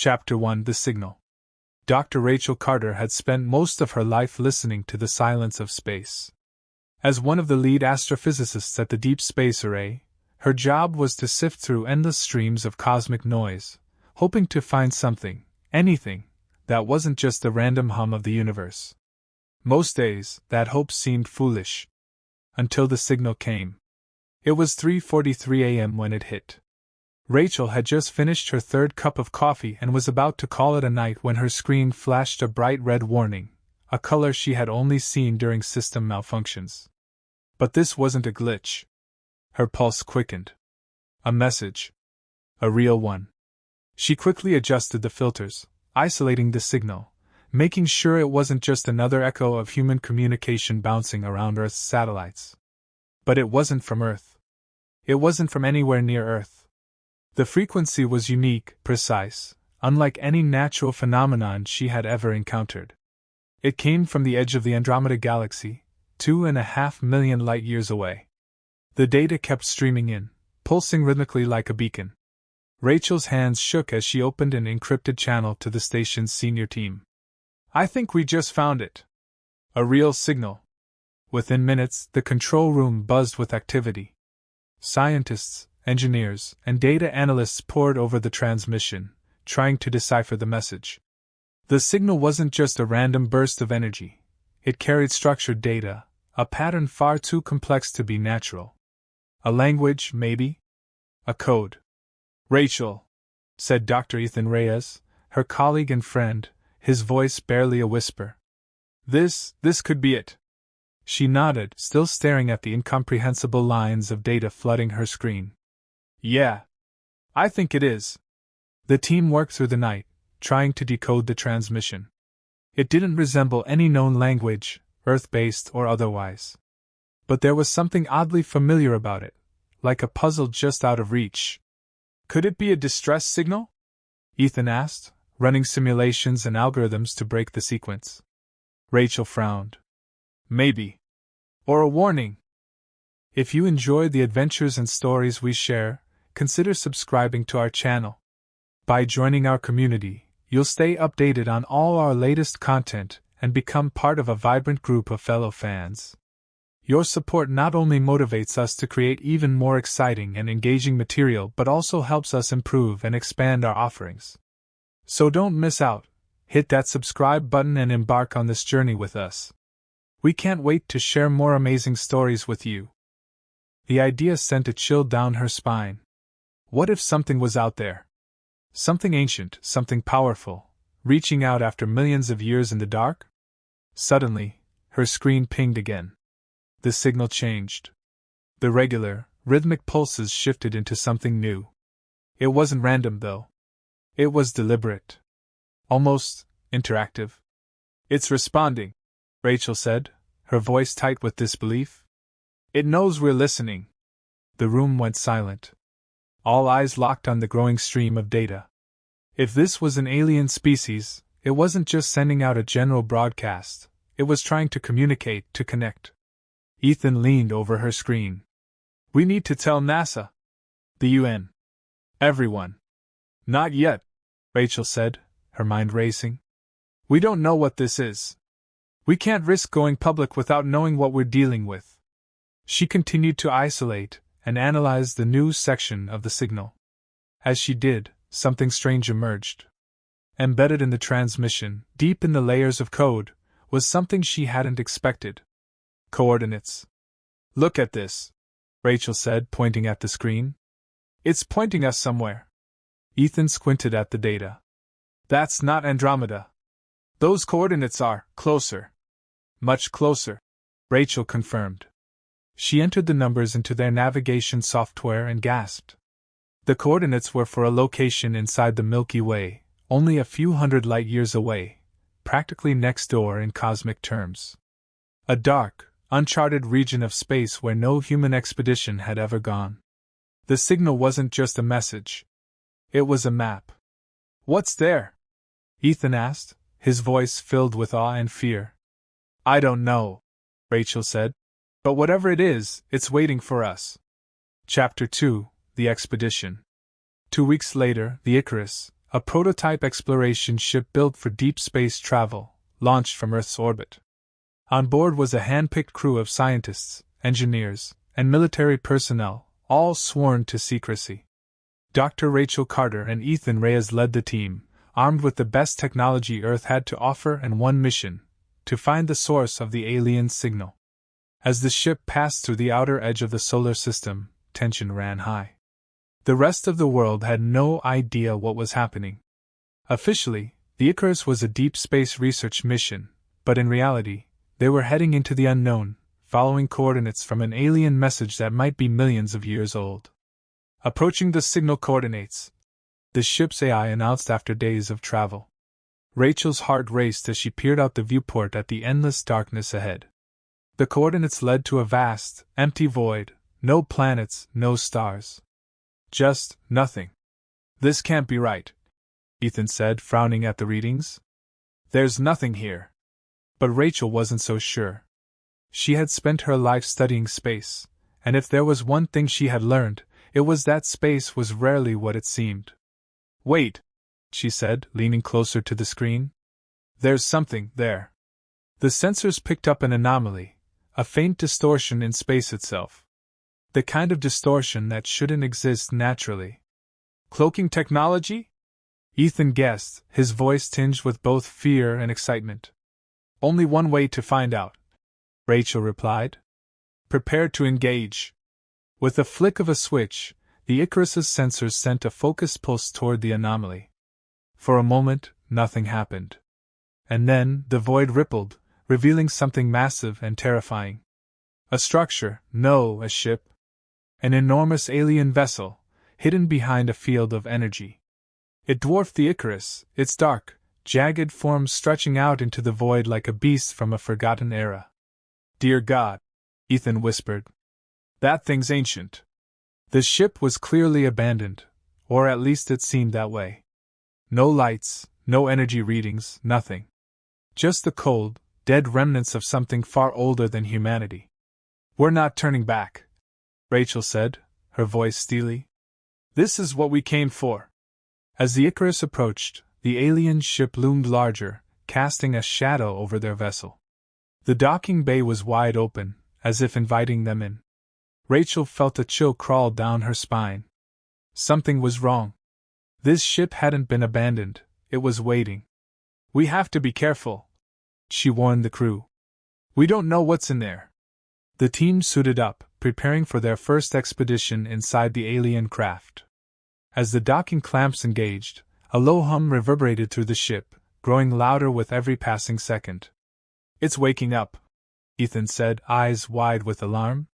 Chapter 1: The Signal. Dr. Rachel Carter had spent most of her life listening to the silence of space. As one of the lead astrophysicists at the Deep Space Array, her job was to sift through endless streams of cosmic noise, hoping to find something, anything, that wasn't just the random hum of the universe. Most days, that hope seemed foolish. Until the signal came. It was 3:43 a.m. when it hit. Rachel had just finished her third cup of coffee and was about to call it a night when her screen flashed a bright red warning, a color she had only seen during system malfunctions. But this wasn't a glitch. Her pulse quickened. A message. A real one. She quickly adjusted the filters, isolating the signal, making sure it wasn't just another echo of human communication bouncing around Earth's satellites. But it wasn't from Earth. It wasn't from anywhere near Earth. The frequency was unique, precise, unlike any natural phenomenon she had ever encountered. It came from the edge of the Andromeda Galaxy, 2.5 million light-years away. The data kept streaming in, pulsing rhythmically like a beacon. Rachel's hands shook as she opened an encrypted channel to the station's senior team. "I think we just found it. A real signal." Within minutes, the control room buzzed with activity. Scientists, engineers, and data analysts pored over the transmission, trying to decipher the message. The signal wasn't just a random burst of energy. It carried structured data, a pattern far too complex to be natural. A language, maybe? A code. "Rachel," said Dr. Ethan Reyes, her colleague and friend, his voice barely a whisper. This could be it." She nodded, still staring at the incomprehensible lines of data flooding her screen. "Yeah. I think it is." The team worked through the night, trying to decode the transmission. It didn't resemble any known language, Earth-based or otherwise. But there was something oddly familiar about it, like a puzzle just out of reach. "Could it be a distress signal?" Ethan asked, running simulations and algorithms to break the sequence. Rachel frowned. "Maybe. Or a warning." If you enjoy the adventures and stories we share, consider subscribing to our channel. By joining our community, you'll stay updated on all our latest content and become part of a vibrant group of fellow fans. Your support not only motivates us to create even more exciting and engaging material but also helps us improve and expand our offerings. So don't miss out. Hit that subscribe button and embark on this journey with us. We can't wait to share more amazing stories with you. The idea sent a chill down her spine. What if something was out there? Something ancient, something powerful, reaching out after millions of years in the dark? Suddenly, her screen pinged again. The signal changed. The regular, rhythmic pulses shifted into something new. It wasn't random, though. It was deliberate. Almost interactive. "It's responding," Rachel said, her voice tight with disbelief. "It knows we're listening." The room went silent. All eyes locked on the growing stream of data. If this was an alien species, it wasn't just sending out a general broadcast, it was trying to communicate, to connect. Ethan leaned over her screen. "We need to tell NASA. The UN. Everyone." "Not yet," Rachel said, her mind racing. "We don't know what this is. We can't risk going public without knowing what we're dealing with." She continued to isolate and analyze the news section of the signal. As she did, something strange emerged. Embedded in the transmission, deep in the layers of code, was something she hadn't expected. Coordinates. "Look at this," Rachel said, pointing at the screen. "It's pointing us somewhere." Ethan squinted at the data. "That's not Andromeda. Those coordinates are closer." "Much closer," Rachel confirmed. She entered the numbers into their navigation software and gasped. The coordinates were for a location inside the Milky Way, only a few hundred light-years away, practically next door in cosmic terms. A dark, uncharted region of space where no human expedition had ever gone. The signal wasn't just a message. It was a map. "What's there?" Ethan asked, his voice filled with awe and fear. "I don't know," Rachel said. "But whatever it is, it's waiting for us." Chapter 2: The Expedition. 2 weeks later, the Icarus, a prototype exploration ship built for deep space travel, launched from Earth's orbit. On board was a hand-picked crew of scientists, engineers, and military personnel, all sworn to secrecy. Dr. Rachel Carter and Ethan Reyes led the team, armed with the best technology Earth had to offer and one mission: to find the source of the alien signal. As the ship passed through the outer edge of the solar system, tension ran high. The rest of the world had no idea what was happening. Officially, the Icarus was a deep space research mission, but in reality, they were heading into the unknown, following coordinates from an alien message that might be millions of years old. Approaching the signal coordinates, the ship's AI announced after days of travel. Rachel's heart raced as she peered out the viewport at the endless darkness ahead. The coordinates led to a vast, empty void, no planets, no stars. Just nothing. "This can't be right," Ethan said, frowning at the readings. "There's nothing here." But Rachel wasn't so sure. She had spent her life studying space, and if there was one thing she had learned, it was that space was rarely what it seemed. "Wait," she said, leaning closer to the screen. "There's something there." The sensors picked up an anomaly, a faint distortion in space itself. The kind of distortion that shouldn't exist naturally. "Cloaking technology?" Ethan guessed, his voice tinged with both fear and excitement. "Only one way to find out," Rachel replied. "Prepare to engage." With a flick of a switch, the Icarus's sensors sent a focused pulse toward the anomaly. For a moment, nothing happened. And then, the void rippled, revealing something massive and terrifying. A structure, no, a ship. An enormous alien vessel, hidden behind a field of energy. It dwarfed the Icarus, its dark, jagged form stretching out into the void like a beast from a forgotten era. "Dear God," Ethan whispered. "That thing's ancient." The ship was clearly abandoned, or at least it seemed that way. No lights, no energy readings, nothing. Just the cold, dead remnants of something far older than humanity. "We're not turning back," Rachel said, her voice steely. "This is what we came for." As the Icarus approached, the alien ship loomed larger, casting a shadow over their vessel. The docking bay was wide open, as if inviting them in. Rachel felt a chill crawl down her spine. Something was wrong. This ship hadn't been abandoned, it was waiting. "We have to be careful," she warned the crew. "We don't know what's in there." The team suited up, preparing for their first expedition inside the alien craft. As the docking clamps engaged, a low hum reverberated through the ship, growing louder with every passing second. "It's waking up," Ethan said, eyes wide with alarm.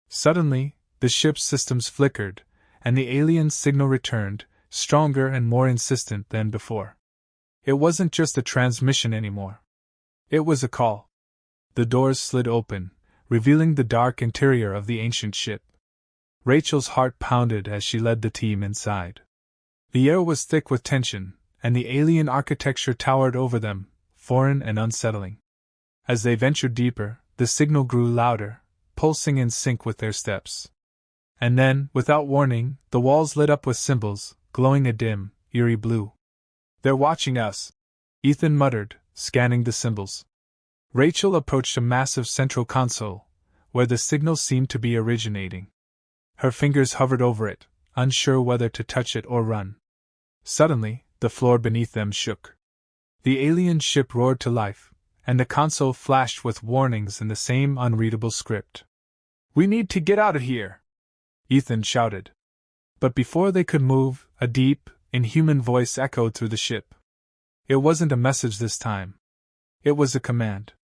Suddenly, the ship's systems flickered, and the alien signal returned, stronger and more insistent than before. It wasn't just a transmission anymore. It was a call. The doors slid open, revealing the dark interior of the ancient ship. Rachel's heart pounded as she led the team inside. The air was thick with tension, and the alien architecture towered over them, foreign and unsettling. As they ventured deeper, the signal grew louder, pulsing in sync with their steps. And then, without warning, the walls lit up with symbols, glowing a dim, eerie blue. "They're watching us," Ethan muttered, scanning the symbols. Rachel approached a massive central console, where the signal seemed to be originating. Her fingers hovered over it, unsure whether to touch it or run. Suddenly, the floor beneath them shook. The alien ship roared to life, and the console flashed with warnings in the same unreadable script. "We need to get out of here!" Ethan shouted. But before they could move, a deep, inhuman voice echoed through the ship. It wasn't a message this time. It was a command.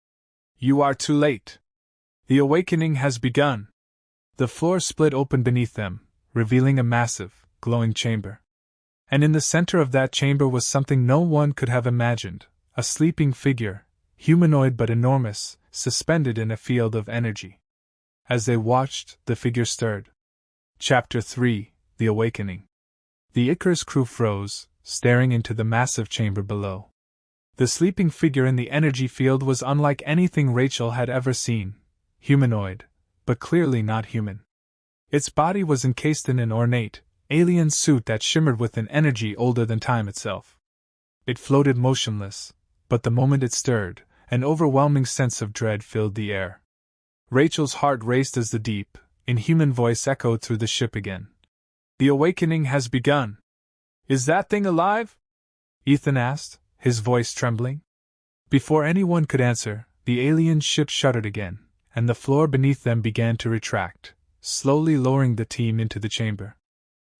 "You are too late. The awakening has begun." The floor split open beneath them, revealing a massive, glowing chamber. And in the center of that chamber was something no one could have imagined, a sleeping figure, humanoid but enormous, suspended in a field of energy. As they watched, the figure stirred. Chapter 3: The Awakening. The Icarus crew froze, staring into the massive chamber below. The sleeping figure in the energy field was unlike anything Rachel had ever seen, humanoid, but clearly not human. Its body was encased in an ornate, alien suit that shimmered with an energy older than time itself. It floated motionless, but the moment it stirred, an overwhelming sense of dread filled the air. Rachel's heart raced as the deep, inhuman voice echoed through the ship again. The awakening has begun. Is that thing alive? Ethan asked, his voice trembling. Before anyone could answer, the alien ship shuddered again, and the floor beneath them began to retract, slowly lowering the team into the chamber.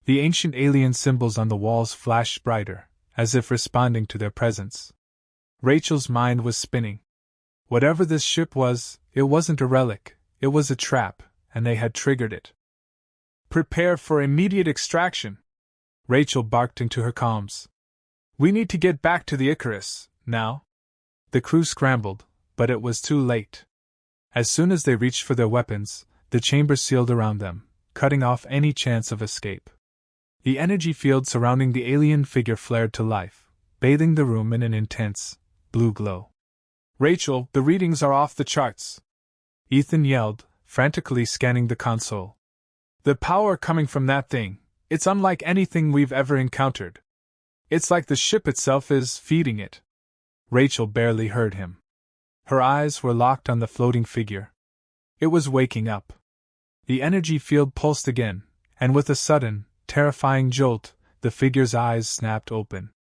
The ancient alien symbols on the walls flashed brighter, as if responding to their presence. Rachel's mind was spinning. Whatever this ship was, it wasn't a relic, it was a trap, and they had triggered it. Prepare for immediate extraction, Rachel barked into her comms. We need to get back to the Icarus, now. The crew scrambled, but it was too late. As soon as they reached for their weapons, the chamber sealed around them, cutting off any chance of escape. The energy field surrounding the alien figure flared to life, bathing the room in an intense, blue glow. Rachel, the readings are off the charts, Ethan yelled, frantically scanning the console. The power coming from that thing, it's unlike anything we've ever encountered. It's like the ship itself is feeding it. Rachel barely heard him. Her eyes were locked on the floating figure. It was waking up. The energy field pulsed again, and with a sudden, terrifying jolt, the figure's eyes snapped open.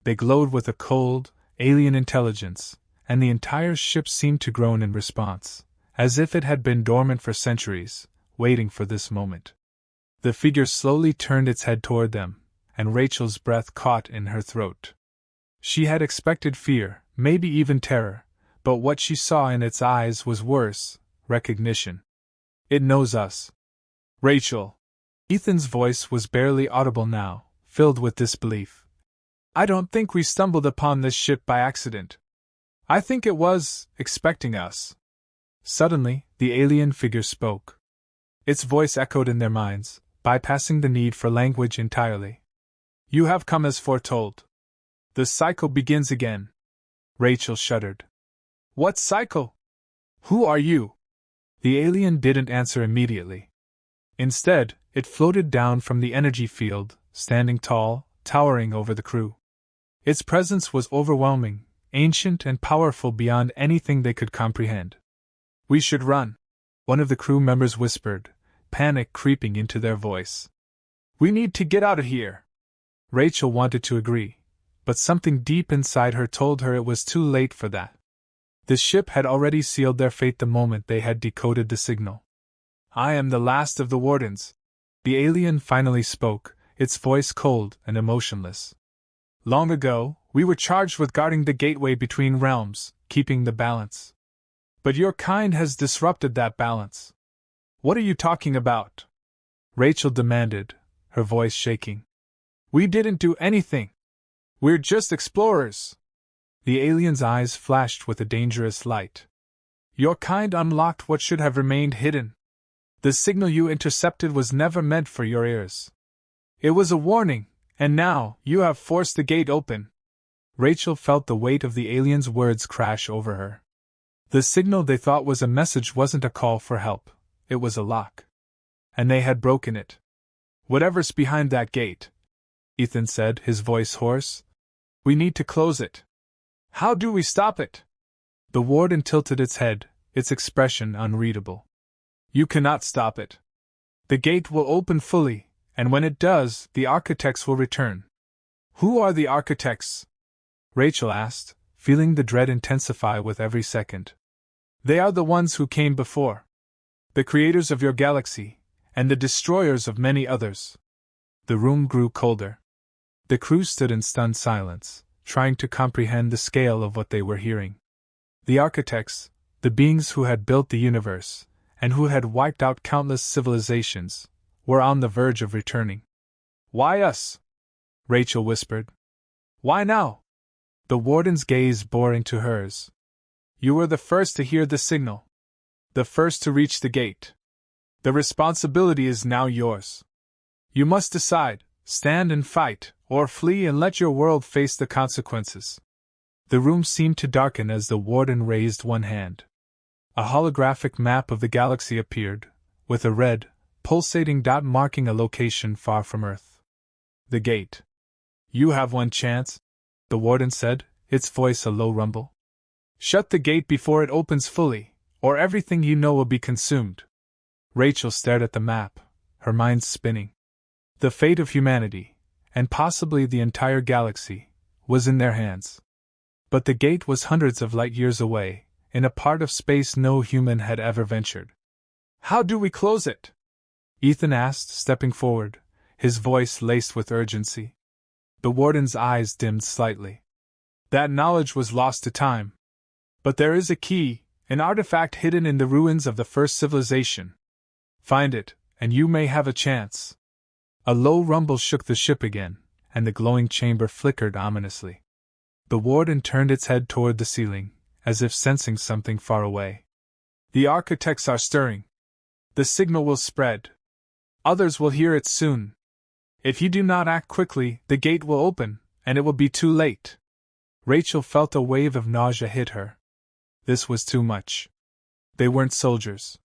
They glowed with a cold, alien intelligence, and the entire ship seemed to groan in response, as if it had been dormant for centuries, waiting for this moment. The figure slowly turned its head toward them, and Rachel's breath caught in her throat. She had expected fear, maybe even terror, but what she saw in its eyes was worse: recognition. It knows us. Rachel. Ethan's voice was barely audible now, filled with disbelief. I don't think we stumbled upon this ship by accident. I think it was expecting us. Suddenly, the alien figure spoke. Its voice echoed in their minds, bypassing the need for language entirely. You have come as foretold. The cycle begins again. Rachel shuddered. What cycle? Who are you? The alien didn't answer immediately. Instead, it floated down from the energy field, standing tall, towering over the crew. Its presence was overwhelming, ancient and powerful beyond anything they could comprehend. We should run, one of the crew members whispered, panic creeping into their voice. We need to get out of here. Rachel wanted to agree, but something deep inside her told her it was too late for that. The ship had already sealed their fate the moment they had decoded the signal. I am the last of the wardens. The alien finally spoke, its voice cold and emotionless. Long ago, we were charged with guarding the gateway between realms, keeping the balance. But your kind has disrupted that balance. What are you talking about? Rachel demanded, her voice shaking. We didn't do anything. We're just explorers. The alien's eyes flashed with a dangerous light. Your kind unlocked what should have remained hidden. The signal you intercepted was never meant for your ears. It was a warning, and now you have forced the gate open. Rachel felt the weight of the alien's words crash over her. The signal they thought was a message wasn't a call for help, it was a lock. And they had broken it. Whatever's behind that gate, Ethan said, his voice hoarse, we need to close it. How do we stop it? The warden tilted its head, its expression unreadable. You cannot stop it. The gate will open fully, and when it does, the architects will return. Who are the architects? Rachel asked, feeling the dread intensify with every second. They are the ones who came before. The creators of your galaxy, and the destroyers of many others. The room grew colder. The crew stood in stunned silence, trying to comprehend the scale of what they were hearing. The architects, the beings who had built the universe, and who had wiped out countless civilizations, were on the verge of returning. Why us? Rachel whispered. Why now? The warden's gaze bore into hers. You were the first to hear the signal. The first to reach the gate. The responsibility is now yours. You must decide, stand and fight, or flee and let your world face the consequences. The room seemed to darken as the warden raised one hand. A holographic map of the galaxy appeared, with a red, pulsating dot marking a location far from Earth. The gate. You have one chance, the warden said, its voice a low rumble. Shut the gate before it opens fully, or everything you know will be consumed. Rachel stared at the map, her mind spinning. The fate of humanity, and possibly the entire galaxy, was in their hands. But the gate was hundreds of light years away, in a part of space no human had ever ventured. How do we close it? Ethan asked, stepping forward, his voice laced with urgency. The warden's eyes dimmed slightly. That knowledge was lost to time. But there is a key, an artifact hidden in the ruins of the first civilization. Find it, and you may have a chance. A low rumble shook the ship again, and the glowing chamber flickered ominously. The warden turned its head toward the ceiling, as if sensing something far away. The architects are stirring. The signal will spread. Others will hear it soon. If you do not act quickly, the gate will open, and it will be too late. Rachel felt a wave of nausea hit her. This was too much. They weren't soldiers.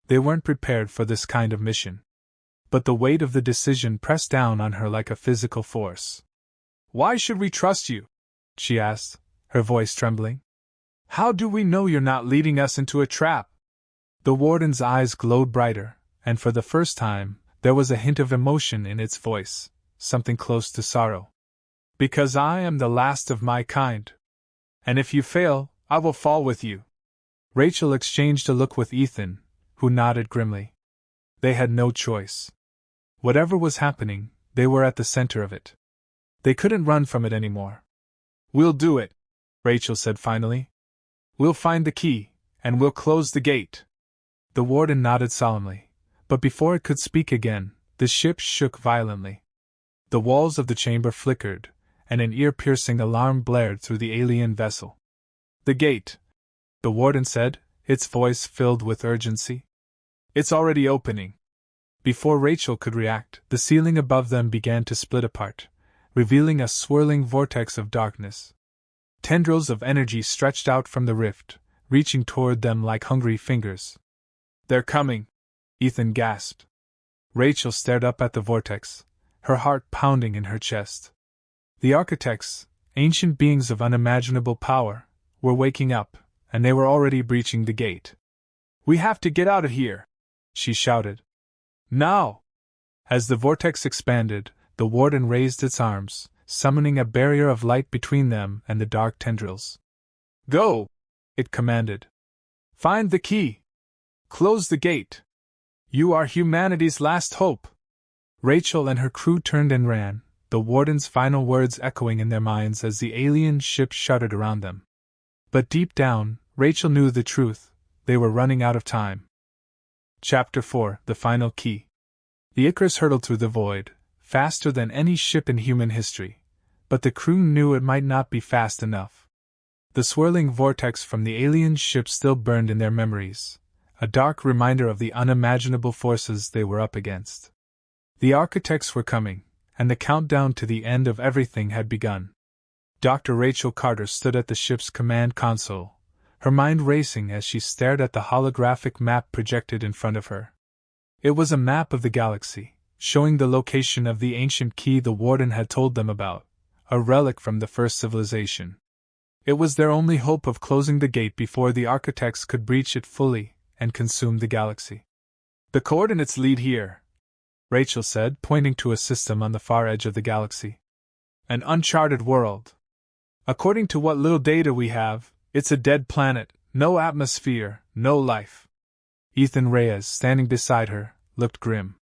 They weren't prepared for this kind of mission. But the weight of the decision pressed down on her like a physical force. Why should we trust you? She asked, her voice trembling. How do we know you're not leading us into a trap? The warden's eyes glowed brighter, and for the first time, there was a hint of emotion in its voice, something close to sorrow. Because I am the last of my kind. And if you fail, I will fall with you. Rachel exchanged a look with Ethan, who nodded grimly. They had no choice. Whatever was happening, they were at the center of it. They couldn't run from it anymore. We'll do it, Rachel said finally. We'll find the key, and we'll close the gate. The warden nodded solemnly, but before it could speak again, the ship shook violently. The walls of the chamber flickered, and an ear-piercing alarm blared through the alien vessel. The gate, the warden said, its voice filled with urgency. It's already opening. Before Rachel could react, the ceiling above them began to split apart, revealing a swirling vortex of darkness. Tendrils of energy stretched out from the rift, reaching toward them like hungry fingers. They're coming, Ethan gasped. Rachel stared up at the vortex, her heart pounding in her chest. The architects, ancient beings of unimaginable power, were waking up, and they were already breaching the gate. We have to get out of here, she shouted. Now! As the vortex expanded, the warden raised its arms, summoning a barrier of light between them and the dark tendrils. Go! It commanded. Find the key! Close the gate! You are humanity's last hope! Rachel and her crew turned and ran, the warden's final words echoing in their minds as the alien ship shuddered around them. But deep down, Rachel knew the truth. They were running out of time. Chapter 4: The Final Key. The Icarus hurtled through the void, faster than any ship in human history, but the crew knew it might not be fast enough. The swirling vortex from the alien ship still burned in their memories, a dark reminder of the unimaginable forces they were up against. The architects were coming, and the countdown to the end of everything had begun. Dr. Rachel Carter stood at the ship's command console, her mind racing as she stared at the holographic map projected in front of her. It was a map of the galaxy, showing the location of the ancient key the warden had told them about, a relic from the first civilization. It was their only hope of closing the gate before the architects could breach it fully and consume the galaxy. The coordinates lead here, Rachel said, pointing to a system on the far edge of the galaxy. An uncharted world. According to what little data we have, it's a dead planet, no atmosphere, no life. Ethan Reyes, standing beside her, looked grim.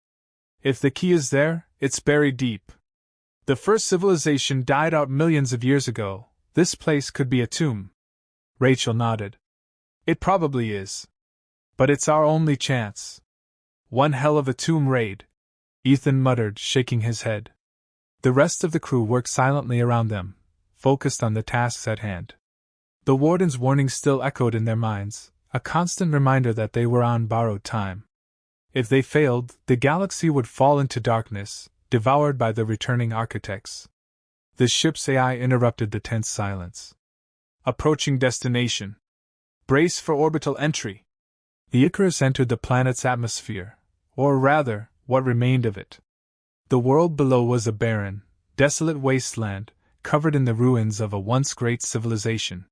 If the key is there, it's buried deep. The first civilization died out millions of years ago. This place could be a tomb. Rachel nodded. It probably is. But it's our only chance. One hell of a tomb raid, Ethan muttered, shaking his head. The rest of the crew worked silently around them, focused on the tasks at hand. The warden's warning still echoed in their minds, a constant reminder that they were on borrowed time. If they failed, the galaxy would fall into darkness, devoured by the returning architects. The ship's AI interrupted the tense silence. Approaching destination. Brace for orbital entry. The Icarus entered the planet's atmosphere, or rather, what remained of it. The world below was a barren, desolate wasteland, covered in the ruins of a once great civilization.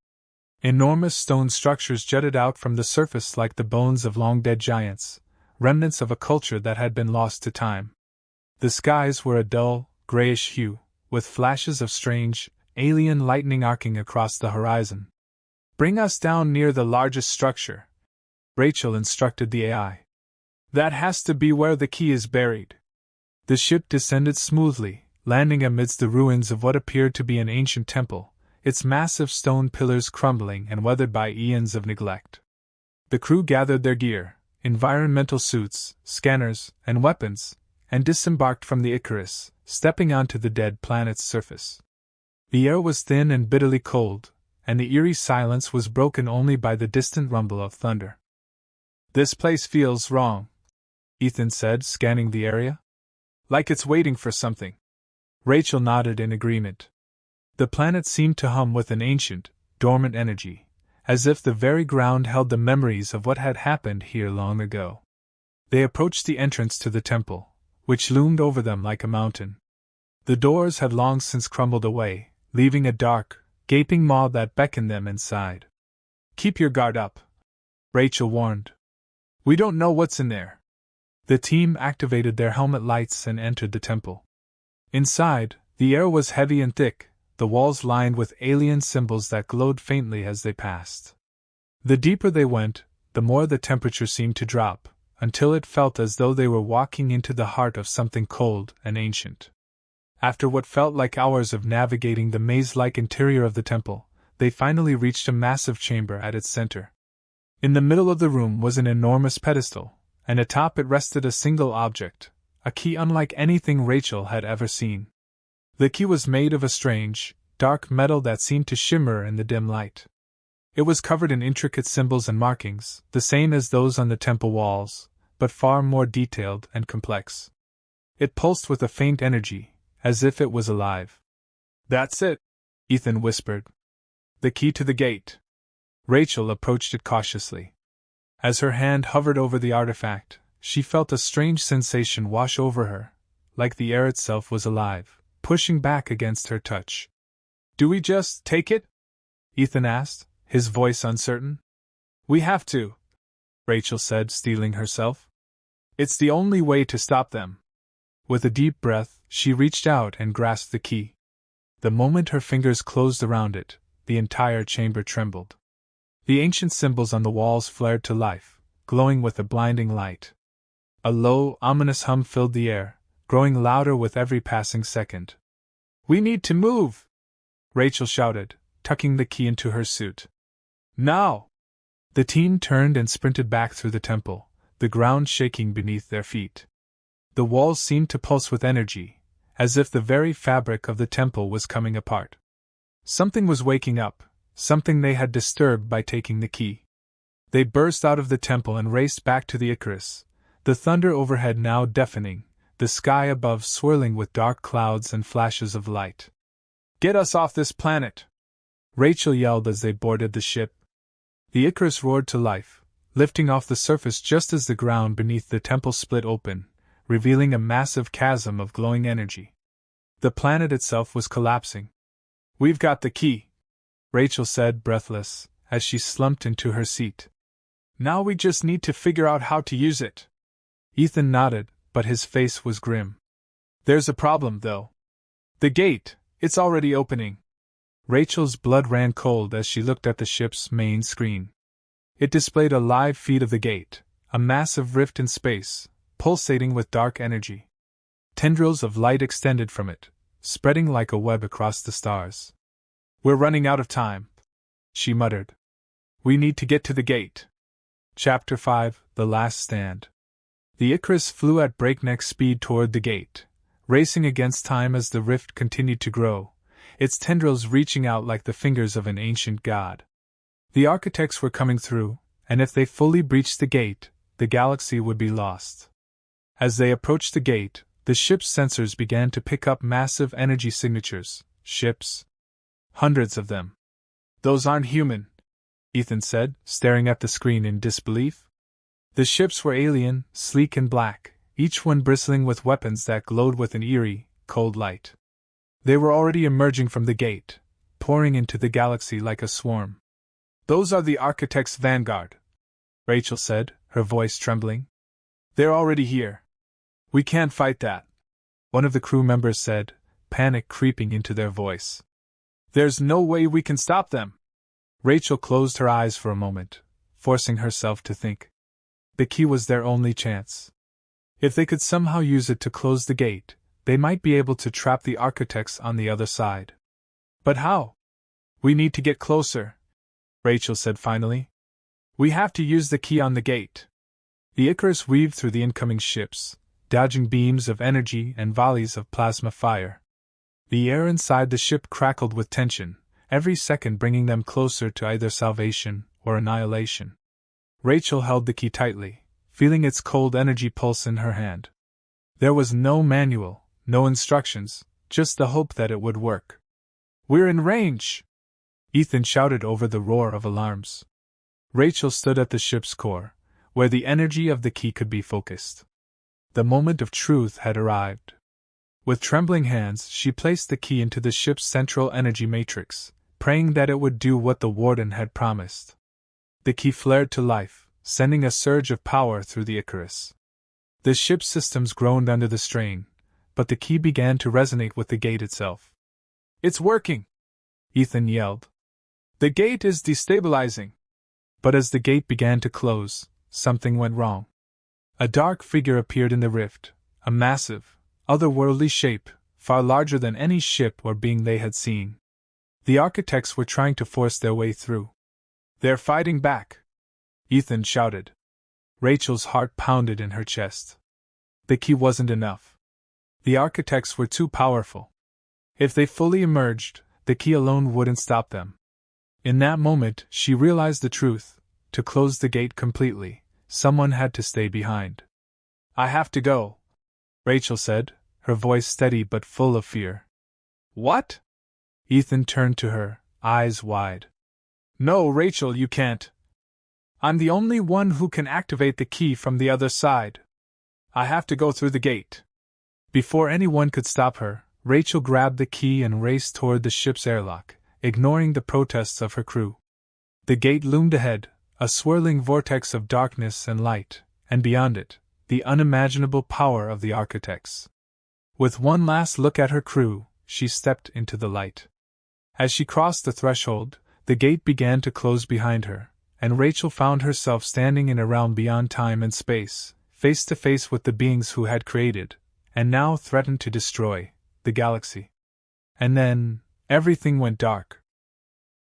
Enormous stone structures jutted out from the surface like the bones of long-dead giants, remnants of a culture that had been lost to time. The skies were a dull, grayish hue, with flashes of strange, alien lightning arcing across the horizon. "Bring us down near the largest structure," Rachel instructed the AI. "That has to be where the key is buried." The ship descended smoothly, landing amidst the ruins of what appeared to be an ancient temple, its massive stone pillars crumbling and weathered by eons of neglect. The crew gathered their gear, environmental suits, scanners, and weapons, and disembarked from the Icarus, stepping onto the dead planet's surface. The air was thin and bitterly cold, and the eerie silence was broken only by the distant rumble of thunder. "This place feels wrong," Ethan said, scanning the area. "Like it's waiting for something." Rachel nodded in agreement. The planet seemed to hum with an ancient, dormant energy, as if the very ground held the memories of what had happened here long ago. They approached the entrance to the temple, which loomed over them like a mountain. The doors had long since crumbled away, leaving a dark, gaping maw that beckoned them inside. "Keep your guard up," Rachel warned. "We don't know what's in there." The team activated their helmet lights and entered the temple. Inside, the air was heavy and thick, the walls lined with alien symbols that glowed faintly as they passed. The deeper they went, the more the temperature seemed to drop, until it felt as though they were walking into the heart of something cold and ancient. After what felt like hours of navigating the maze-like interior of the temple, they finally reached a massive chamber at its center. In the middle of the room was an enormous pedestal, and atop it rested a single object, a key unlike anything Rachel had ever seen. The key was made of a strange, dark metal that seemed to shimmer in the dim light. It was covered in intricate symbols and markings, the same as those on the temple walls, but far more detailed and complex. It pulsed with a faint energy, as if it was alive. "That's it," Ethan whispered. "The key to the gate." Rachel approached it cautiously. As her hand hovered over the artifact, she felt a strange sensation wash over her, like the air itself was alive, pushing back against her touch. "Do we just take it?" Ethan asked, his voice uncertain. "We have to," Rachel said, steeling herself. "It's the only way to stop them." With a deep breath, she reached out and grasped the key. The moment her fingers closed around it, the entire chamber trembled. The ancient symbols on the walls flared to life, glowing with a blinding light. A low, ominous hum filled the air, growing louder with every passing second. "We need to move!" Rachel shouted, tucking the key into her suit. "Now!" The team turned and sprinted back through the temple, the ground shaking beneath their feet. The walls seemed to pulse with energy, as if the very fabric of the temple was coming apart. Something was waking up, something they had disturbed by taking the key. They burst out of the temple and raced back to the Icarus, the thunder overhead now deafening, the sky above swirling with dark clouds and flashes of light. "Get us off this planet!" Rachel yelled as they boarded the ship. The Icarus roared to life, lifting off the surface just as the ground beneath the temple split open, revealing a massive chasm of glowing energy. The planet itself was collapsing. "We've got the key," Rachel said, breathless, as she slumped into her seat. "Now we just need to figure out how to use it." Ethan nodded, but his face was grim. "There's a problem, though. The gate, it's already opening." Rachel's blood ran cold as she looked at the ship's main screen. It displayed a live feed of the gate, a massive rift in space, pulsating with dark energy. Tendrils of light extended from it, spreading like a web across the stars. "We're running out of time," she muttered. "We need to get to the gate." Chapter 5: The Last Stand. The Icarus flew at breakneck speed toward the gate, racing against time as the rift continued to grow, its tendrils reaching out like the fingers of an ancient god. The architects were coming through, and if they fully breached the gate, the galaxy would be lost. As they approached the gate, the ship's sensors began to pick up massive energy signatures. Ships. Hundreds of them. "Those aren't human," Ethan said, staring at the screen in disbelief. The ships were alien, sleek and black, each one bristling with weapons that glowed with an eerie, cold light. They were already emerging from the gate, pouring into the galaxy like a swarm. "Those are the Architect's vanguard," Rachel said, her voice trembling. "They're already here. We can't fight that," one of the crew members said, panic creeping into their voice. "There's no way we can stop them." Rachel closed her eyes for a moment, forcing herself to think. The key was their only chance. If they could somehow use it to close the gate, they might be able to trap the Architects on the other side. But how? "We need to get closer," Rachel said finally. "We have to use the key on the gate." The Icarus weaved through the incoming ships, dodging beams of energy and volleys of plasma fire. The air inside the ship crackled with tension, every second bringing them closer to either salvation or annihilation. Rachel held the key tightly, feeling its cold energy pulse in her hand. There was no manual, no instructions, just the hope that it would work. "We're in range!" Ethan shouted over the roar of alarms. Rachel stood at the ship's core, where the energy of the key could be focused. The moment of truth had arrived. With trembling hands, she placed the key into the ship's central energy matrix, praying that it would do what the Warden had promised. The key flared to life, sending a surge of power through the Icarus. The ship's systems groaned under the strain, but the key began to resonate with the gate itself. "It's working!" Ethan yelled. "The gate is destabilizing!" But as the gate began to close, something went wrong. A dark figure appeared in the rift, a massive, otherworldly shape, far larger than any ship or being they had seen. The Architects were trying to force their way through. "They're fighting back!" Ethan shouted. Rachel's heart pounded in her chest. The key wasn't enough. The Architects were too powerful. If they fully emerged, the key alone wouldn't stop them. In that moment, she realized the truth. To close the gate completely, someone had to stay behind. "I have to go," Rachel said, her voice steady but full of fear. "What?" Ethan turned to her, eyes wide. "No, Rachel, you can't. I'm the only one who can activate the key from the other side. I have to go through the gate." Before anyone could stop her, Rachel grabbed the key and raced toward the ship's airlock, ignoring the protests of her crew. The gate loomed ahead, a swirling vortex of darkness and light, and beyond it, the unimaginable power of the Architects. With one last look at her crew, she stepped into the light. As she crossed the threshold, the gate began to close behind her, and Rachel found herself standing in a realm beyond time and space, face to face with the beings who had created, and now threatened to destroy, the galaxy. And then, everything went dark.